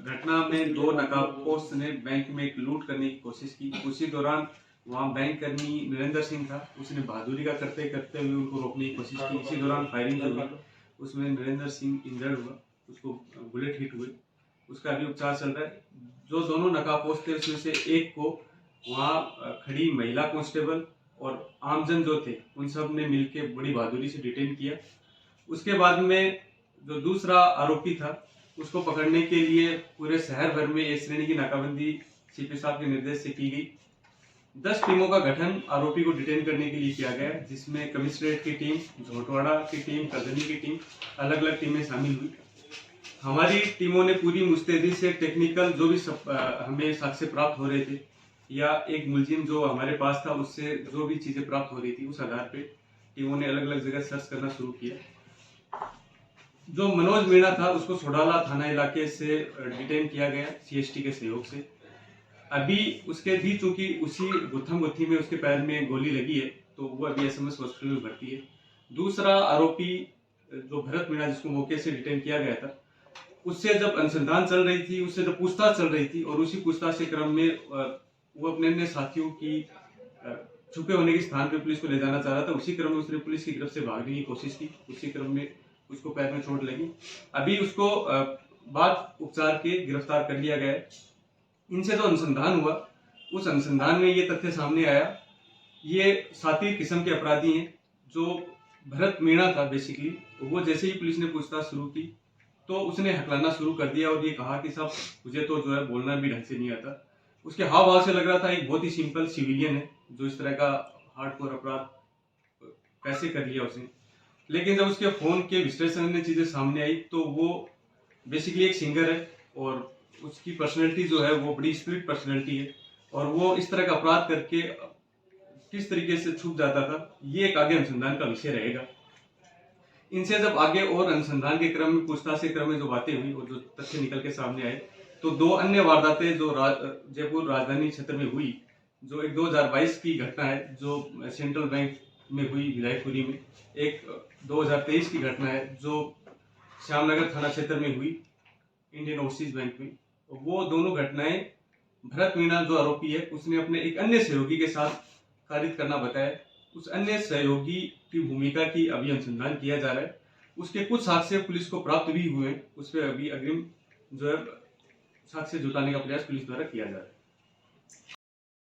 घटना में दो नकाबपोश ने बैंक में एक लूट करने की कोशिश की। उसी दौरान वहां बैंक कर्मी नरेंद्र सिंह था, उसने बहादुरी का करते करते हुए उनको रोकने की कोशिश की। इसी दौरान फायरिंग जो हुई उसमें नरेंद्र सिंह इंजर्ड हुआ, उसको बुलेट हिट हुई, उसका अभी उपचार चल रहा है। जो दोनों नकाबपोश थे उसमें से एक को वहाँ खड़ी महिला कांस्टेबल और आमजन जो थे उन सब ने मिलकर बड़ी बहादुरी से डिटेन किया। उसके बाद में जो दूसरा आरोपी था उसको पकड़ने के लिए पूरे शहर भर में एक श्रेणी की नाकाबंदी सीपी साहब के निर्देश से की गई। 10 टीमों का गठन आरोपी को डिटेन करने के लिए किया गया, जिसमें कमिश्नरेट की टीम, झोटवाड़ा की टीम, करजनी की टीम, अलग अलग टीमें शामिल हुई। हमारी टीमों ने पूरी मुस्तैदी से टेक्निकल जो भी हमें साक्ष्य प्राप्त हो रहे थे या एक मुलजिम जो हमारे पास था उससे जो भी चीजें प्राप्त हो रही थी उस आधार पे टीमों ने अलग अलग जगह सर्च करना शुरू किया। जो मनोज मीणा था उसको सोडाला थाना इलाके से डिटेन किया गया सीएसटी के सहयोग से। अभी उसके भी चूंकि उसी गुत्थम गुत्थी में उसके पैर में गोली लगी है तो वो अभी एसएमएस हॉस्पिटल में भर्ती है। दूसरा आरोपी जो भरत मीणा जिसको मौके से डिटेन किया गया था, उससे जब अनुसंधान चल रही थी, उससे जब पूछताछ चल रही थी और उसी पूछताछ के क्रम में वो अपने अन्य साथियों की छुपे होने के स्थान पे पुलिस को ले जाना चाह रहा था। उसी क्रम में उसने पुलिस की गिरफ्त से भागने की कोशिश की, उसी क्रम में उसको पैर में चोट लगी। अभी उसको बाद उपचार के गिरफ्तार कर लिया गया है। इनसे जो अनुसंधान हुआ उस अनुसंधान में ये तथ्य सामने आया, ये साथी किस्म के अपराधी हैं। जो भरत मीणा था बेसिकली, वो जैसे ही पुलिस ने पूछताछ शुरू की तो उसने हकलाना शुरू कर दिया और ये कहा कि साहब मुझे तो जो है बोलना भी ढंग से नहीं आता। उसके हाव भाव से लग रहा था एक बहुत ही सिंपल सिविलियन है जो इस तरह का हार्डकोर अपराध कैसे कर लिया उसने। लेकिन जब उसके फोन के विश्लेषण में चीजें सामने आई तो वो बेसिकली एक सिंगर है और उसकी पर्सनैलिटी जो है वो बड़ी स्पिरिट पर्सनैलिटी है और वो इस तरह का अपराध करके किस तरीके से छुप जाता था, ये एक आगे अनुसंधान का विषय रहेगा। इनसे जब आगे और अनुसंधान के क्रम में, पूछताछ के क्रम में जो बातें हुई और जो तथ्य निकल के सामने आए तो दो अन्य वारदातें जो जयपुर राजधानी क्षेत्र में हुई, जो एक 2022 की घटना है जो सेंट्रल बैंक में हुई विधायकपुरी में, एक 2023 की घटना है जो श्यामनगर थाना क्षेत्र में हुई इंडियन ओवरसीज बैंक में। वो दोनों घटनाएं भरत मीणा जो आरोपी है उसने अपने एक अन्य सहयोगी के साथ कारित करना बताया। उस अन्य सहयोगी की भूमिका की अभी अनुसंधान किया जा रहा है। उसके कुछ साक्ष्य पुलिस को प्राप्त भी हुए, उस पर अभी अग्रिम जो है साक्ष्य जुटाने का प्रयास पुलिस द्वारा किया जा रहा है।